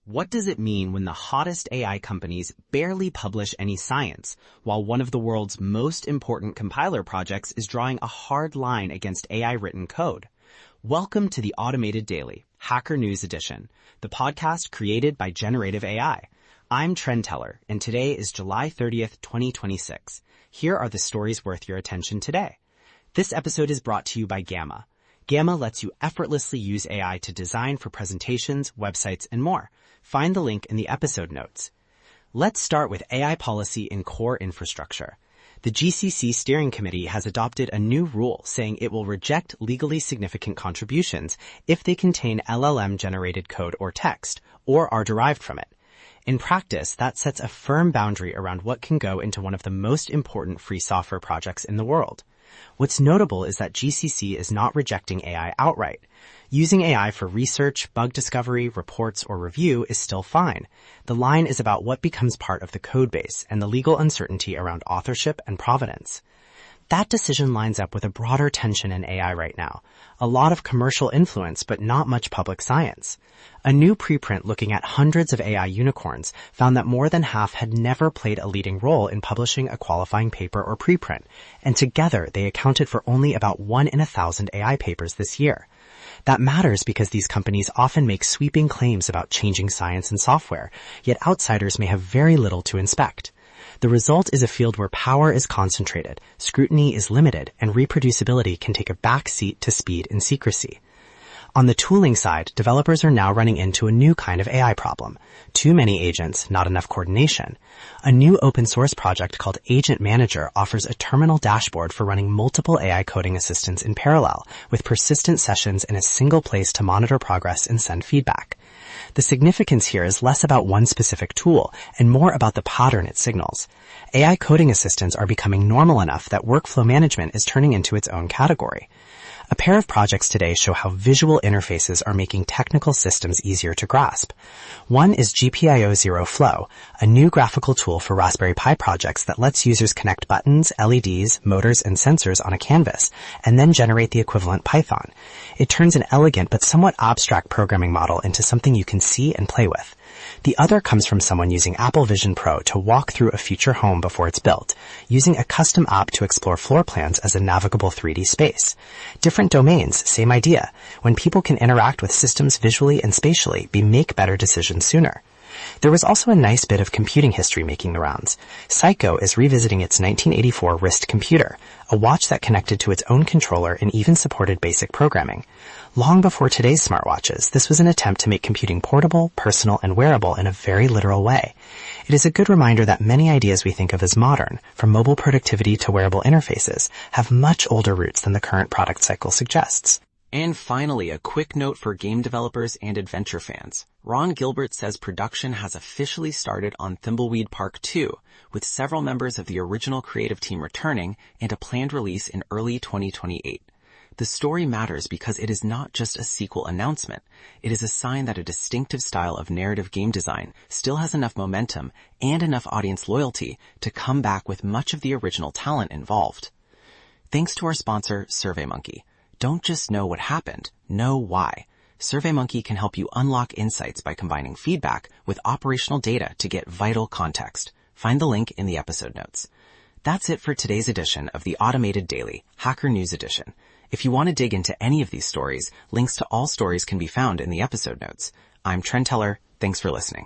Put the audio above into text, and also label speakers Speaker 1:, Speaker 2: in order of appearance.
Speaker 1: What does it mean when the hottest AI companies barely publish any science, while one of the world's most important compiler projects is drawing a hard line against AI-written code? Welcome to the Automated Daily, Hacker News Edition, the podcast created by generative AI. I'm Trend Teller, and today is July 30th, 2026. Here are the stories worth your attention today. This episode is brought to you by Gamma. Gamma lets you effortlessly use AI to design for presentations, websites, and more. Find the link in the episode notes. Let's start with AI policy in core infrastructure. The GCC steering committee has adopted a new rule saying it will reject legally significant contributions if they contain LLM-generated code or text, or are derived from it. In practice, that sets a firm boundary around what can go into one of the most important free software projects in the world. What's notable is that GCC is not rejecting AI outright. Using AI for research, bug discovery, reports, or review is still fine. The line is about what becomes part of the codebase and the legal uncertainty around authorship and provenance. That decision lines up with a broader tension in AI right now. A lot of commercial influence, but not much public science. A new preprint looking at hundreds of AI unicorns found that more than half had never played a leading role in publishing a qualifying paper or preprint, and together they accounted for only about 1 in 1,000 AI papers this year. That matters because these companies often make sweeping claims about changing science and software, yet outsiders may have very little to inspect. The result is a field where power is concentrated, scrutiny is limited, and reproducibility can take a back seat to speed and secrecy. On the tooling side, developers are now running into a new kind of AI problem. Too many agents, not enough coordination. A new open source project called Agent Manager offers a terminal dashboard for running multiple AI coding assistants in parallel, with persistent sessions in a single place to monitor progress and send feedback. The significance here is less about one specific tool and more about the pattern it signals. AI coding assistants are becoming normal enough that workflow management is turning into its own category. A pair of projects today show how visual interfaces are making technical systems easier to grasp. One is GPIO Zero Flow, a new graphical tool for Raspberry Pi projects that lets users connect buttons, LEDs, motors, and sensors on a canvas, and then generate the equivalent Python. It turns an elegant but somewhat abstract programming model into something you can see and play with. The other comes from someone using Apple Vision Pro to walk through a future home before it's built, using a custom app to explore floor plans as a navigable 3D space. Different domains, same idea. When people can interact with systems visually and spatially, we make better decisions sooner. There was also a nice bit of computing history making the rounds. Seiko is revisiting its 1984 wrist computer, a watch that connected to its own controller and even supported basic programming. Long before today's smartwatches, this was an attempt to make computing portable, personal, and wearable in a very literal way. It is a good reminder that many ideas we think of as modern, from mobile productivity to wearable interfaces, have much older roots than the current product cycle suggests.
Speaker 2: And finally, a quick note for game developers and adventure fans. Ron Gilbert says production has officially started on Thimbleweed Park 2, with several members of the original creative team returning and a planned release in early 2028. The story matters because it is not just a sequel announcement. It is a sign that a distinctive style of narrative game design still has enough momentum and enough audience loyalty to come back with much of the original talent involved. Thanks to our sponsor, SurveyMonkey. Don't just know what happened, know why. SurveyMonkey can help you unlock insights by combining feedback with operational data to get vital context. Find the link in the episode notes. That's it for today's edition of the Automated Daily, Hacker News Edition. If you want to dig into any of these stories, links to all stories can be found in the episode notes. I'm Trend Teller. Thanks for listening.